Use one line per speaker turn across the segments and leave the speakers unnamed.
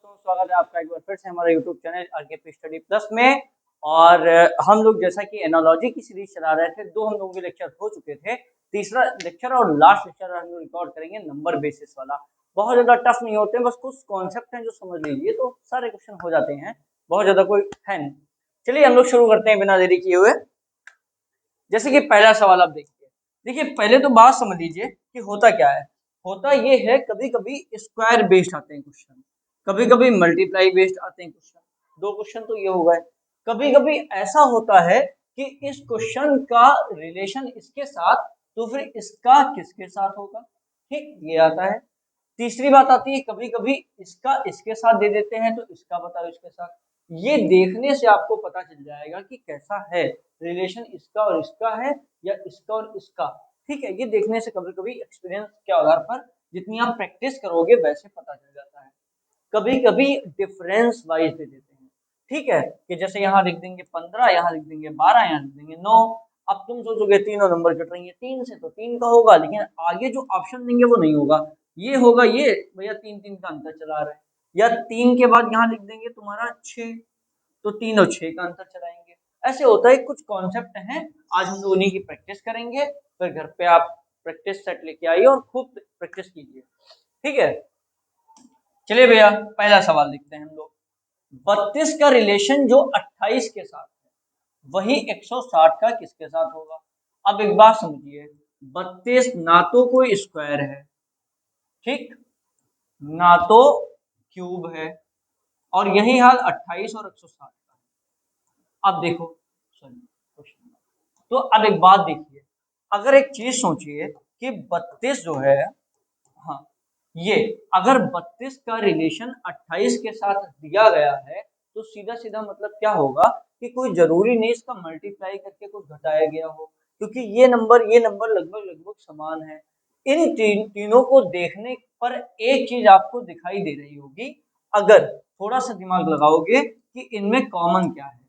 दोस्तों, स्वागत है आपका एक बार फिर से हमारे YouTube चैनल आरकेपी स्टडी प्लस में। और हम लोग जैसा कि एनालॉजी की सीरीज चला रहे थे, दो हम लोगों के लेक्चर हो चुके थे। तीसरा लेक्चर और लास्ट लेक्चर हम लोग रिकॉर्ड करेंगे नंबर बेसिस वाला। बहुत ज्यादा टफ नहीं होते, बस कुछ कॉन्सेप्ट हैं जो समझ लीजिए तो सारे क्वेश्चन हो जाते हैं, बहुत ज्यादा कोई है नहीं। चलिए हम लोग शुरू करते हैं बिना देरी किए हुए। जैसे कि पहला सवाल आप देखिए पहले तो बात समझ लीजिए कि होता क्या है। होता ये है, कभी कभी स्क्वायर बेस्ड आते हैं क्वेश्चन, कभी कभी मल्टीप्लाई बेस्ड आते हैं क्वेश्चन। दो क्वेश्चन तो ये हो गए। कभी कभी ऐसा होता है कि इस क्वेश्चन का रिलेशन इसके साथ, तो फिर इसका किसके साथ होगा, ठीक, ये आता है। तीसरी बात आती है, कभी कभी इसका इसके साथ दे देते हैं तो इसका बताओ इसके साथ। ये देखने से आपको पता चल जाएगा कि कैसा है रिलेशन, इसका और इसका है या इसका और इसका। ठीक है, ये देखने से कभी कभी एक्सपीरियंस के आधार पर जितनी आप प्रैक्टिस करोगे वैसे पता चल जाता है। कभी कभी डिफरेंस वाइज दे देते हैं, ठीक है, कि जैसे यहाँ लिख देंगे 15, यहाँ लिख देंगे 12, यहाँ लिख देंगे 9। अब तुम सोचोगे तीनों नंबर कट रही है, 3 से तो 3 का होगा, लेकिन आगे जो ऑप्शन देंगे वो नहीं होगा, ये होगा ये, भैया 3 3 का अंतर चला रहा है। या 3 के बाद यहाँ लिख देंगे तुम्हारा 6, तो 3 और 6 का अंतर चलाएंगे। ऐसे होता है, कुछ कॉन्सेप्ट हैं, आज हम लोग उन्हीं की प्रैक्टिस करेंगे। फिर घर पे आप प्रैक्टिस सेट लेके आइए और खूब प्रैक्टिस कीजिए, ठीक है। चलिए भैया पहला सवाल देखते हैं हम लोग। 32 का रिलेशन जो 28 के साथ है, वही 160 का किसके साथ होगा। अब एक बात समझिए, 32 ना तो कोई स्क्वायर है, ठीक, ना तो क्यूब है, और यही हाल 28 और 160 का है। अब देखो, तो अब एक बात देखिए, अगर एक चीज सोचिए कि 32 जो है, हाँ, ये अगर 32 का रिलेशन 28 के साथ दिया गया है, तो सीधा सीधा मतलब क्या होगा कि कोई जरूरी नहीं इसका मल्टीप्लाई करके कुछ घटाया गया हो, क्योंकि ये नंबर लगभग लगभग समान है। इन तीनों को देखने पर एक चीज आपको दिखाई दे रही होगी, अगर थोड़ा सा दिमाग लगाओगे, कि इनमें कॉमन क्या है।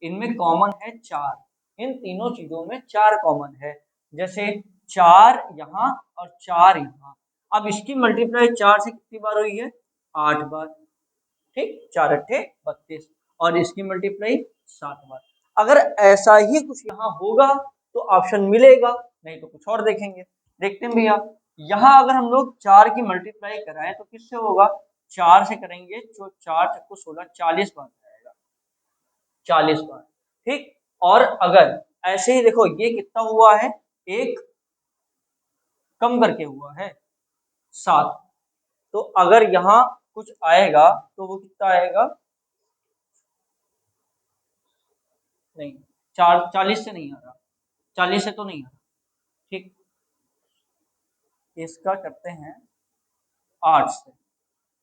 इनमें कॉमन है 4, इन तीनों चीजों में 4 कॉमन है। जैसे 4 यहाँ और 4 यहाँ। अब इसकी मल्टीप्लाई 4 से कितनी बार हुई है, 8 बार, ठीक, 4 अट्ठे 32, और इसकी मल्टीप्लाई 7 बार। अगर ऐसा ही कुछ यहाँ होगा तो ऑप्शन मिलेगा, नहीं तो कुछ और देखेंगे। देखते हैं भैया, यहाँ अगर हम लोग 4 की मल्टीप्लाई कराएं तो किससे होगा, 4 से करेंगे तो 4 चक्कू 16, 40 बार आएगा, 40 बार, ठीक। और अगर ऐसे ही देखो, ये कितना हुआ है, एक कम करके हुआ है 7, तो अगर यहाँ कुछ आएगा तो वो कितना आएगा, नहीं, 40 से नहीं आ रहा, 40 से तो नहीं आ रहा, ठीक। इसका करते हैं 8 से,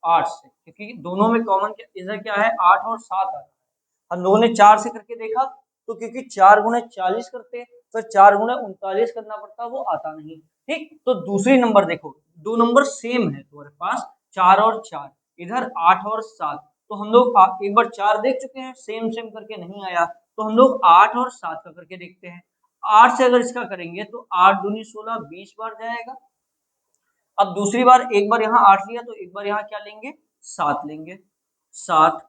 8 से, क्योंकि दोनों में कॉमन इधर क्या है, 8 और 7 आ रहा है। हम लोगों ने 4 से करके देखा, तो क्योंकि 4 गुणे 40 करते, फिर 4 गुणे 39 करना पड़ता, वो आता नहीं, ठीक। तो दूसरी नंबर देखो, दो नंबर सेम है तुम्हारे पास, 4 और 4, इधर 8 और 7। तो हम लोग एक बार 4 देख चुके हैं, सेम सेम करके नहीं आया, तो हम लोग 8 और 7 का करके देखते हैं। 8 से अगर इसका करेंगे तो 8 दूनी 16, 20 बार जाएगा। अब दूसरी बार, एक बार यहाँ 8 लिया तो एक बार यहाँ क्या लेंगे, 7 लेंगे, 7।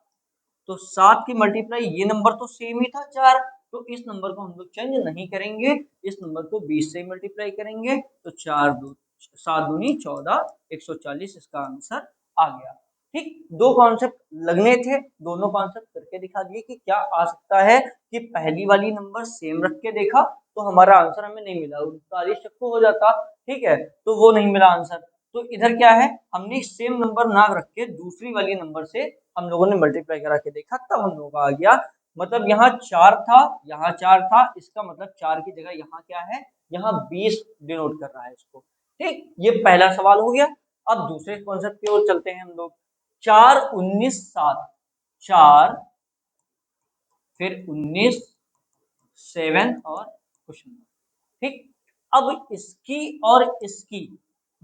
तो 7 की मल्टीप्लाई, ये नंबर तो सेम ही था 4, तो इस नंबर को हम लोग चेंज नहीं करेंगे, इस नंबर को 20 से मल्टीप्लाई करेंगे, तो 4 दो 7 दूनी 14, 140 इसका आंसर आ गया, ठीक। दो कॉन्सेप्ट लगने थे, दोनों कॉन्सेप्ट करके दिखा दिए कि क्या आ सकता है, कि पहली वाली नंबर सेम रख के देखा तो हमारा आंसर हमें नहीं मिला, 39 चक्कू हो जाता, ठीक है, तो वो नहीं मिला आंसर। तो इधर क्या है, हमने सेम नंबर ना रख के दूसरी वाली नंबर से हम लोगों ने मल्टीप्लाई करा के देखा, तब हम लोगों का आ गया। मतलब यहाँ 4 था, यहाँ 4 था, इसका मतलब 4 की जगह यहाँ क्या है, यहाँ 20 डिनोट कर रहा है इसको, ठीक। ये पहला सवाल हो गया। अब दूसरे कॉन्सेप्ट की ओर चलते हैं हम लोग। 4 19 7, 4 फिर 19 7 और क्वेश्चन, ठीक। अब इसकी और इसकी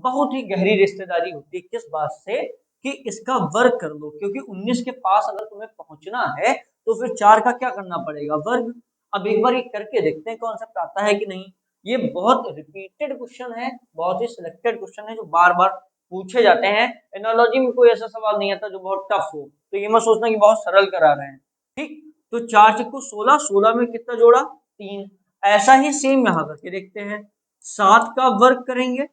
बहुत ही गहरी रिश्तेदारी होती है, किस बात से, कि इसका वर्ग कर लो, क्योंकि 19 के पास अगर तुम्हें पहुंचना है तो फिर 4 का क्या करना पड़ेगा, वर्ग। अब एक बार ये करके देखते हैं कॉन्सेप्ट आता है कि नहीं। ये बहुत रिपीटेड क्वेश्चन है, बहुत ही सिलेक्टेड क्वेश्चन है जो बार बार पूछे जाते हैं। एनालॉजी में कोई ऐसा सवाल नहीं आता जो बहुत टफ हो, तो ये मत सोचना कि बहुत सरल करा रहे हैं। ठीक, तो 4 चक्कू 16, 16 में कितना जोड़ा 3। ऐसा ही सेम यहाँ करके देखते हैं, 7 का वर्ग करेंगे,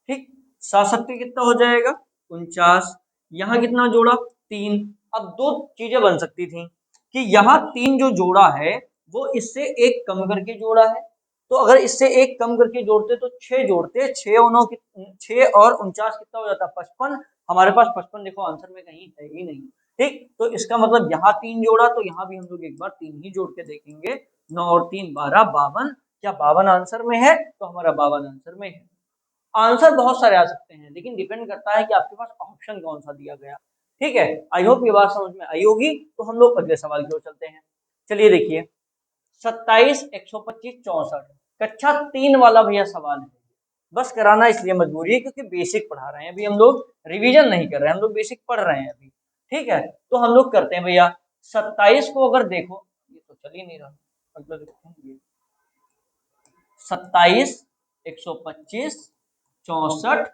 ठीक, 7 सत्ते कितना हो जाएगा 49। यहाँ कितना जोड़ा 3। अब दो चीजें बन सकती थी कि यहाँ 3 जो जोड़ा है वो इससे एक कम करके जोड़ा है, तो अगर इससे एक कम करके जोड़ते तो 6 जोड़ते, 6 और 49 कितना हो जाता 55। हमारे पास 55 देखो आंसर में कहीं है ही नहीं। ठीक, तो इसका मतलब यहाँ 3 जोड़ा, तो यहाँ भी हम लोग एक बार 3 ही जोड़ के देखेंगे। 9 और 3 12, 52। क्या 52 आंसर में है? तो हमारा 52 आंसर में है। आंसर बहुत सारे आ सकते हैं, लेकिन डिपेंड करता है कि आपके पास ऑप्शन कौन सा दिया गया। ठीक है, आई होप ये बात समझ में आई होगी। तो हम लोग अगले सवाल की ओर चलते हैं। चलिए देखिए, 27, 125, 64 कक्षा 3 वाला भैया सवाल है। बस कराना इसलिए मजबूरी है क्योंकि बेसिक पढ़ा रहे हैं अभी हम लोग, रिवीजन नहीं कर रहे हैं हम लोग, बेसिक पढ़ रहे हैं अभी। ठीक है, तो हम लोग करते हैं भैया। 27 को अगर देखो, ये तो चल ही नहीं रहा, अगला देखते हैं ये 27, 125, 64।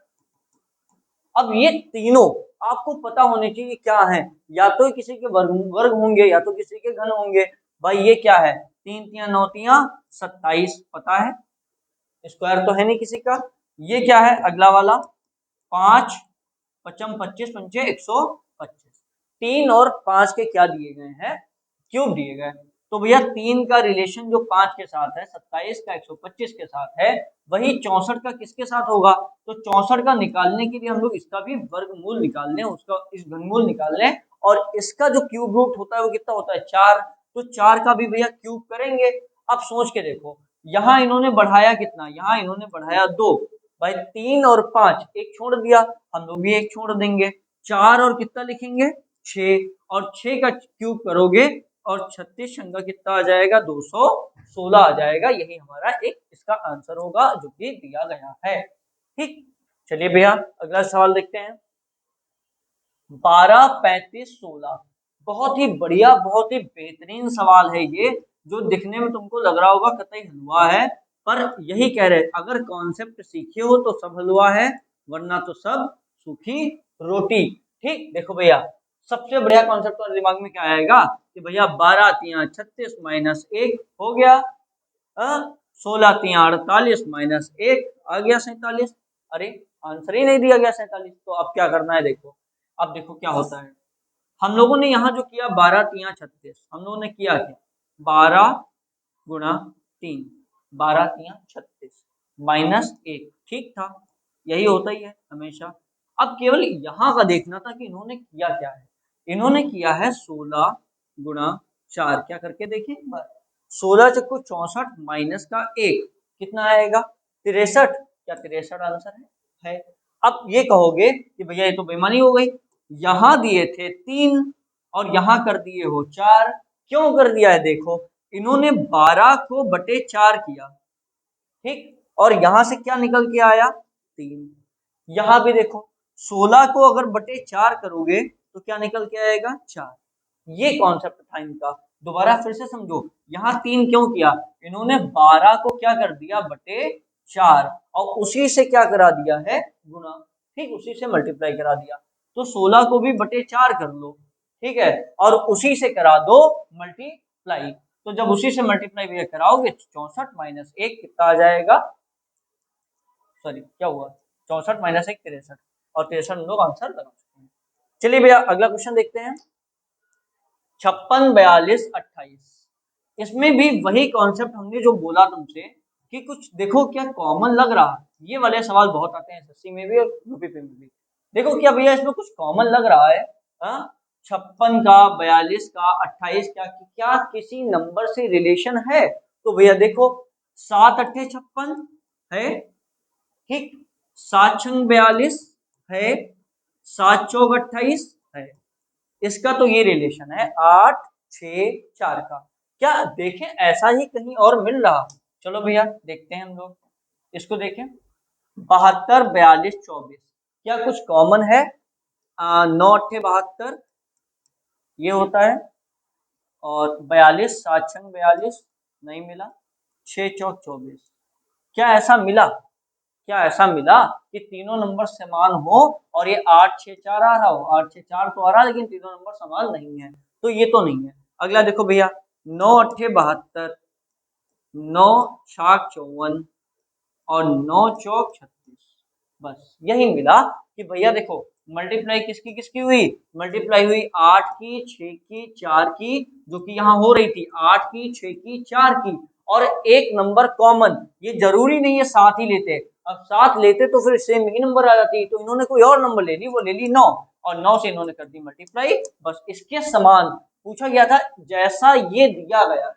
अब ये तीनों आपको पता होने चाहिए क्या है, या तो किसी के वर्ग होंगे या तो किसी के घन होंगे। भाई ये क्या है, 3 तिया 9 तिया 27 पता है, स्क्वायर तो है नहीं किसी का। ये क्या है अगला वाला, 5 पचम 25 पंचे 125। 3 और 5 के क्या दिए गए हैं, क्यूब दिए गए। तो भैया 3 का रिलेशन जो 5 के साथ है, 27 का 125 के साथ है, वही 64 का किसके साथ होगा। तो 64 का निकालने के लिए हम लोग इसका भी वर्गमूल निकाल लें, उसका इस घनमूल निकाल लें, और इसका जो क्यूब रूट होता है वो कितना होता है 4। तो 4 का भी भैया क्यूब करेंगे। अब सोच के देखो, यहाँ इन्होंने बढ़ाया कितना, यहाँ इन्होंने बढ़ाया 2। भाई 3 और 5 एक छोड़ दिया, हम लोग भी एक छोड़ देंगे। 4 और कितना लिखेंगे 6, और 6 का क्यूब करोगे और 36 अंगा कितना आ जाएगा 216 आ जाएगा। यही हमारा एक इसका आंसर होगा जो कि दिया गया है। ठीक, चलिए भैया अगला सवाल देखते हैं। 12, 35, 16 बहुत ही बढ़िया, बहुत ही बेहतरीन सवाल है ये, जो दिखने में तुमको लग रहा होगा कतई हलवा है, पर यही कह रहे अगर कॉन्सेप्ट सीखे हो तो सब हलवा है, वरना तो सब सूखी रोटी। ठीक, देखो भैया सबसे बढ़िया कॉन्सेप्ट तो दिमाग में क्या आएगा कि भैया 12 तिया 36 माइनस 1 हो गया, 16 तिया 48 माइनस 1 आ गया 47। अरे आंसर ही नहीं दिया गया 47, तो अब क्या करना है देखो। अब देखो क्या होता है, हम लोगों ने यहाँ जो किया 12 तिया 36, हम लोगों ने किया क्या 12 गुणा 3, 12 तिया 36 माइनस 1, ठीक था, यही होता ही है हमेशा। अब केवल यहाँ का देखना था कि इन्होंने किया क्या है। इन्होंने किया है 16 गुणा 4, क्या करके देखिए एक बार, 16 चक्कू 64 माइनस का 1 कितना आएगा 63। क्या 63 आंसर है? अब ये कहोगे कि भैया ये तो बेईमानी हो गई, यहाँ दिए थे 3 और यहाँ कर दिए हो 4। क्यों कर दिया है देखो, इन्होंने 12 को बटे 4 किया, ठीक, और यहां से क्या निकल के आया 3। यहां भी देखो 16 को अगर बटे 4 करोगे तो क्या निकल के आएगा 4। ये कॉन्सेप्ट था इनका, दोबारा फिर से समझो। यहाँ 3 क्यों किया, इन्होंने 12 को क्या कर दिया बटे 4, और उसी से क्या करा दिया है गुणा, ठीक, उसी से मल्टीप्लाई करा दिया। तो 16 को भी बटे 4 कर लो, ठीक है, और उसी से करा दो मल्टीप्लाई। तो जब उसी से मल्टीप्लाई भैया कराओगे 64 माइनस 1 कितना आ जाएगा, सॉरी क्या हुआ 64 माइनस 1 63, और 63 हम लोग आंसर लगा सकते हैं। चलिए भैया अगला क्वेश्चन देखते हैं। 56, 42, 28 इसमें भी वही कॉन्सेप्ट हमने जो बोला तुमसे कि कुछ देखो क्या कॉमन लग रहा है। ये वाले सवाल बहुत आते हैं एसएससी में भी और यूपीपी में भी। देखो क्या भैया इसमें कुछ कॉमन लग रहा है, 56 का 42 का 28 का क्या किसी नंबर से रिलेशन है। तो भैया देखो 7 अट्ठे 56 है, ठीक, 7 छंग 42 है, 7 चौक 28 है, इसका तो ये रिलेशन है 8 6 4 का। क्या देखें ऐसा ही कहीं और मिल रहा, चलो भैया देखते हैं हम लोग इसको देखें। 72 42 24 क्या कुछ कॉमन है, 9 अट्ठे 72 ये होता है, और 42 7 छंग 42 नहीं मिला, 6 चौक 24 क्या ऐसा मिला, क्या ऐसा मिला कि तीनों नंबर समान हो और ये 8 6 4 आ रहा हो? 8 6 4 तो आ रहा है लेकिन तीनों नंबर समान नहीं है, तो ये तो नहीं है। अगला देखो भैया, 9 अट्ठे 72, 9 छाक 54 और 9 चौक 36। बस यही मिला कि भैया देखो मल्टीप्लाई किसकी किसकी हुई, मल्टीप्लाई हुई 8 की 6 की 4 की, जो कि यहाँ हो रही थी 8 की 6 की 4 की, और एक नंबर कॉमन। ये जरूरी नहीं है साथ ही लेते, अब साथ लेते तो फिर सेम ही नंबर आ जाती, तो इन्होंने कोई और नंबर ले ली, वो ले ली 9 और 9 से इन्होंने कर दी मल्टीप्लाई। बस इसके समान पूछा गया था, जैसा ये दिया गया है,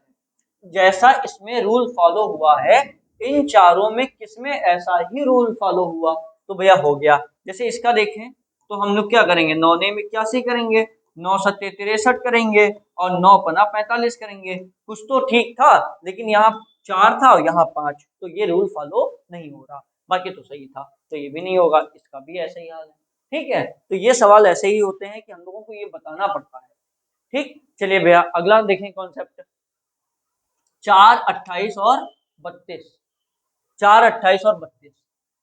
जैसा इसमें रूल फॉलो हुआ है, इन चारों में किसमें ऐसा ही रूल फॉलो हुआ, तो भैया हो गया। जैसे इसका देखें तो हम लोग क्या करेंगे, 9 ने 81 करेंगे, 9 सत्ते 63 करेंगे और 9 पना 45 करेंगे। कुछ तो ठीक था, लेकिन यहाँ 4 था और यहाँ 5, तो ये रूल फॉलो नहीं हो रहा। बाकी तो सही था, तो ये भी नहीं होगा, इसका भी ऐसा ही हाल है। ठीक है, तो ये सवाल ऐसे ही होते हैं कि हम लोगों को ये बताना पड़ता है। ठीक, चलिए भैया अगला देखें कॉन्सेप्ट, 4 28 और 32, 4 28 और 32,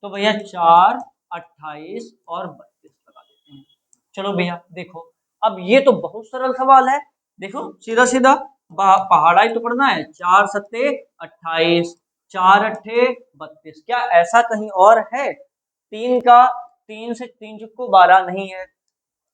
तो भैया 4 28 और 32 लगा देते हैं। चलो भैया देखो, अब ये तो बहुत सरल सवाल है, देखो सीधा सीधा पहाड़ा ही तो पढ़ना है, 4 सत्ते 28, 4 अट्ठे 32, क्या ऐसा कहीं और है? 3 का 3 से 3 चुक्को 12 नहीं है,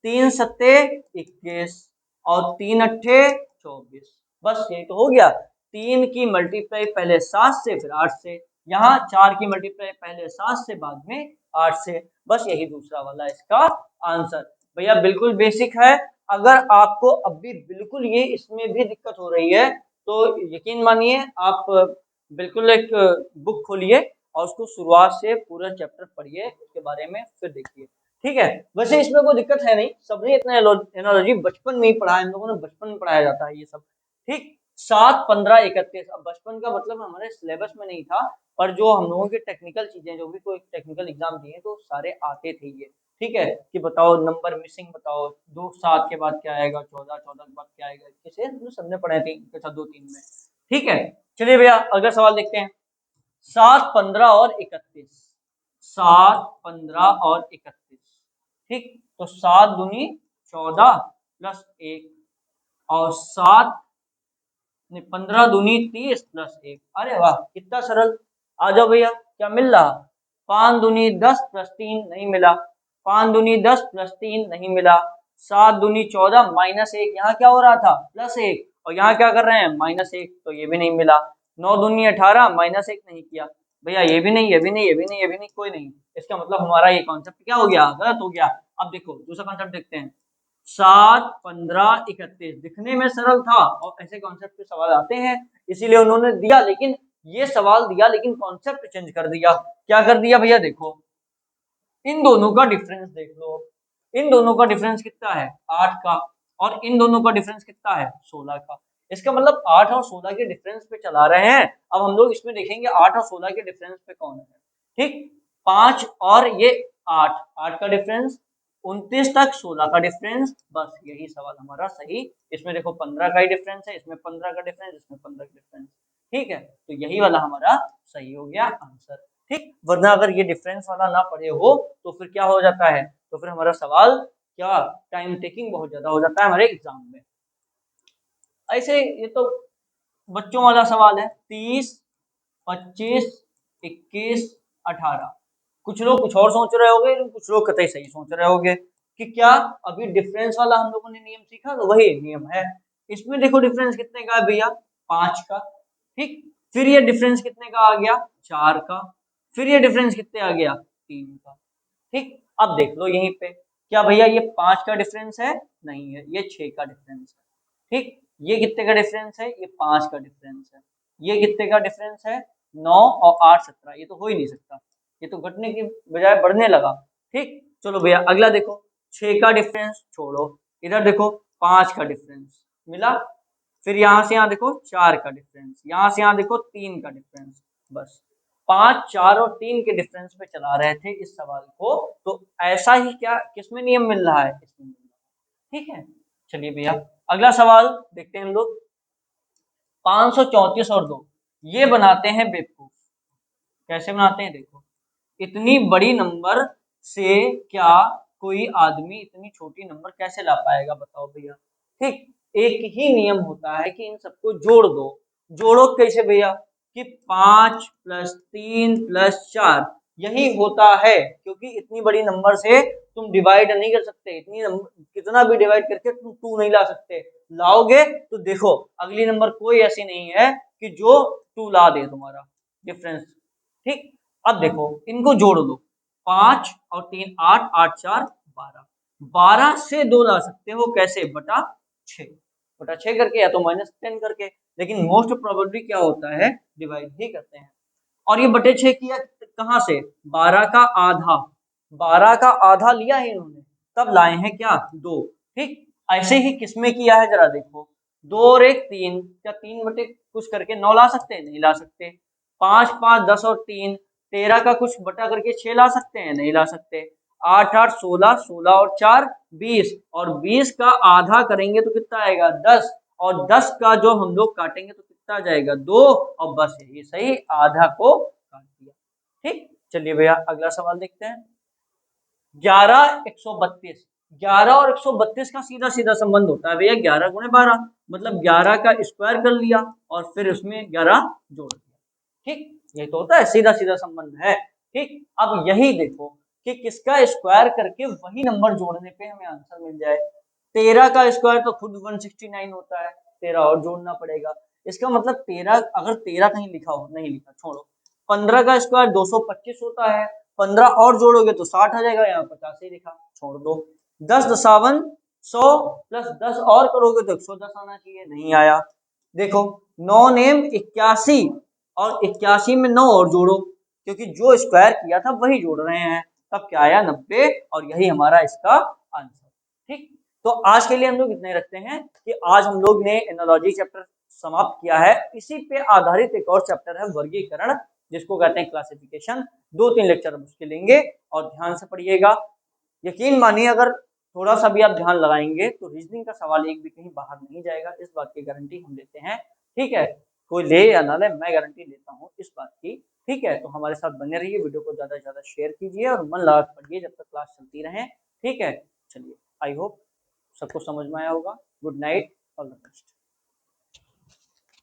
3 सत्ते 21 और 3 अट्ठे 24, बस ये तो हो गया। 3 की मल्टीप्लाई पहले 7 से फिर 8 से, यहाँ 4 की मल्टीप्लाई पहले 7 से बाद में 8 से, बस यही दूसरा वाला इसका आंसर। भैया बिल्कुल बेसिक है, अगर आपको अब भी बिल्कुल ये इसमें भी दिक्कत हो रही है तो यकीन मानिए आप बिल्कुल एक बुक खोलिए और उसको शुरुआत से पूरा चैप्टर पढ़िए, उसके बारे में फिर देखिए। ठीक है, वैसे इसमें कोई दिक्कत है नहीं, सबने इतना एनालॉजी बचपन में ही पढ़ा है, हम लोगों ने बचपन में पढ़ाया जाता है ये सब। ठीक, 7 15 31, अब बचपन का मतलब हमारे सिलेबस में नहीं था, पर जो हम लोगों की टेक्निकल चीजें, जो भी कोई टेक्निकल एग्जाम दिए तो सारे आते थे ये। ठीक है, कि बताओ नंबर मिसिंग बताओ, 2 7 के बाद क्या आएगा, 14 14 के बाद क्या आएगा, किसे सबने पढ़े थे, अच्छा 2 3 में। ठीक है, चलिए भैया अगला सवाल देखते हैं, 7 15 और 31, 7 15 और 31। ठीक, तो 7 दूनी 14 प्लस 1 और 7 15 दूनी 30 प्लस 1, अरे वाह कितना सरल। आ जाओ भैया, क्या मिल रहा, 5 दूनी 10 प्लस 3 नहीं मिला, 5 दूनी 10 प्लस 3 नहीं मिला, 7 दूनी 14 माइनस 1, यहाँ क्या हो रहा था प्लस 1 और यहाँ क्या कर रहे हैं माइनस 1, तो ये भी नहीं मिला। 9 दूनी 18 माइनस 1 नहीं किया, भैया ये भी नहीं, ये भी नहीं, ये भी नहीं, ये भी नहीं, कोई नहीं, इसका मतलब हमारा ये कॉन्सेप्ट क्या हो गया, गलत हो गया। अब देखो दूसरा कॉन्सेप्ट देखते हैं, 7 15 31, दिखने में सरल था और ऐसे कॉन्सेप्ट के सवाल आते हैं, इसीलिए उन्होंने दिया, लेकिन ये सवाल दिया लेकिन कॉन्सेप्ट चेंज कर दिया। क्या कर दिया भैया, देखो इन दोनों का डिफरेंस देख लो, इन दोनों का डिफरेंस कितना है 8 का, और इन दोनों का डिफरेंस कितना है 16 का, इसका मतलब 8 और 16 के डिफरेंस पे चला रहे हैं। अब हम लोग इसमें देखेंगे 8 और 16 के डिफरेंस पे कौन है। ठीक, 5 और ये 8, 8 का डिफरेंस, 29 तक 16 का डिफरेंस, बस यही सवाल हमारा सही। इसमें देखो 15 का ही डिफरेंस है, इसमें 15 का डिफरेंस, इसमें 15 का डिफरेंस। ठीक है, तो यही वाला हमारा सही हो गया आंसर। ठीक, वरना अगर ये डिफरेंस वाला ना पढ़े हो तो फिर क्या हो जाता है, तो फिर हमारा सवाल क्या, टाइम टेकिंग बहुत ज्यादा हो जाता है हमारे एग्जाम में। ऐसे ये तो बच्चों वाला सवाल है, 30 25 21 18, कुछ लोग कुछ और सोच रहे होंगे, कुछ लोग कतई सही सोच रहे होंगे कि क्या अभी डिफरेंस वाला हम लोगों ने नियम सीखा, तो वही नियम है। इसमें देखो डिफरेंस कितने का है भैया 5 का। ठीक, फिर ये डिफरेंस कितने का आ गया 4 का, फिर ये डिफरेंस कितने आ गया 3 का। ठीक, अब देख लो यहीं पे, क्या भैया ये 5 का डिफरेंस है, नहीं है, ये 6 का डिफरेंस है। ठीक, ये कितने का डिफरेंस है, ये 5 का डिफरेंस है, ये कितने का डिफरेंस है 9 और 8 17, ये तो हो ही नहीं सकता, ये तो घटने की बजाय बढ़ने लगा। ठीक, चलो भैया अगला देखो, 6 का डिफरेंस छोड़ो, इधर देखो 5 का डिफरेंस मिला, फिर यहाँ से यहाँ देखो 4 का डिफरेंस, यहाँ से यहाँ देखो 3 का डिफरेंस, बस 5 4 और 3 के डिफरेंस पे चला रहे थे इस सवाल को, तो ऐसा ही क्या किसमें नियम मिल रहा है, इसमें मिल रहा है। ठीक है, चलिए भैया अगला सवाल देखते हैं हम लोग, 534 और 2 ये बनाते हैं बेवकूफ, कैसे बनाते हैं देखो, इतनी बड़ी नंबर से क्या कोई आदमी इतनी छोटी नंबर कैसे ला पाएगा, बताओ भैया। ठीक, एक ही नियम होता है कि इन सबको जोड़ दो। जोड़ो कैसे भैया, कि 5 + 3 + 4 यही होता है, क्योंकि इतनी बड़ी नंबर से तुम डिवाइड नहीं कर सकते, इतनी कितना भी डिवाइड करके तुम 2 नहीं ला सकते। लाओगे तो देखो अगली नंबर कोई ऐसी नहीं है कि जो 2 ला दे तुम्हारा डिफरेंस। ठीक, अब देखो इनको जोड़ दो, 5 और 3 8, 8 4 12, 12 से 2 ला सकते हो कैसे, बटा 6, बटा 6 करके या तो -10 करके, लेकिन मोस्ट प्रोबेबली क्या होता है, डिवाइड ही करते हैं। और ये बटे 6 किया कहां से, 12 का आधा, 12 का आधा लिया है इन्होंने, तब लाए हैं क्या 2। ठीक, ऐसे ही किसमें किया है जरा देखो, 2 और 1 3, क्या 3 बटे कुछ करके 9 ला सकते हैं, नहीं ला सकते। 5 5 10 और 3 13 का कुछ बटा करके 6 ला सकते हैं, नहीं ला सकते। 8 8 16, 16 और 4 20, और 20 का आधा करेंगे तो कितना आएगा 10, और 10 का जो हम लोग काटेंगे तो कितना आ जाएगा 2, और बस ये सही आधा को काट दिया। ठीक, चलिए भैया अगला सवाल देखते हैं। 11 132, 11 और 132 का सीधा सीधा संबंध होता है भैया, 11 गुणे 12, मतलब 11 का स्क्वायर कर लिया और फिर उसमें 11 जोड़ दिया। ठीक, यही तो होता है, सीधा सीधा संबंध है। ठीक, अब यही देखो कि किसका स्क्वायर करके वही नंबर जोड़ने पे हमें आंसर मिल जाए। 13 का स्क्वायर तो खुद 169 होता है, 13 और जोड़ना पड़ेगा। इसका मतलब 13, अगर 13 कहीं लिखा हो, नहीं लिखा छोड़ो, 15 का स्क्वायर 225 होता है, 15 और जोड़ोगे तो 60 आ जाएगा, यहाँ 50 ही लिखा, छोड़ दो। 10 दशावन 100 प्लस 10 और करोगे तो 110 आना चाहिए, नहीं आया। देखो 9 नेम 81, और 81 में 9 और जोड़ो, क्योंकि जो स्क्वायर किया था वही जोड़ रहे हैं, तब क्या आया 90, और यही हमारा इसका आंसर। ठीक, तो आज के लिए हम लोग इतने रखते हैं कि आज हम लोग ने एनालॉजी चैप्टर समाप्त किया है। इसी पे आधारित एक और चैप्टर है वर्गीकरण, जिसको कहते हैं क्लासिफिकेशन। 2-3 लेक्चर हम उसके लेंगे और ध्यान से पढ़िएगा। यकीन मानिए अगर थोड़ा सा भी आप ध्यान लगाएंगे तो रीजनिंग का सवाल एक भी कहीं बाहर नहीं जाएगा, इस बात की गारंटी हम लेते हैं। ठीक है, कोई ले या ना ले, मैं गारंटी लेता हूँ इस बात की। ठीक है, तो हमारे साथ बने रहिए, वीडियो को ज्यादा से ज्यादा शेयर कीजिए और मन लगा पढ़िए जब तक क्लास चलती रहे। ठीक है, चलिए, आई होप सबको समझ में आया होगा। Good night, all the best.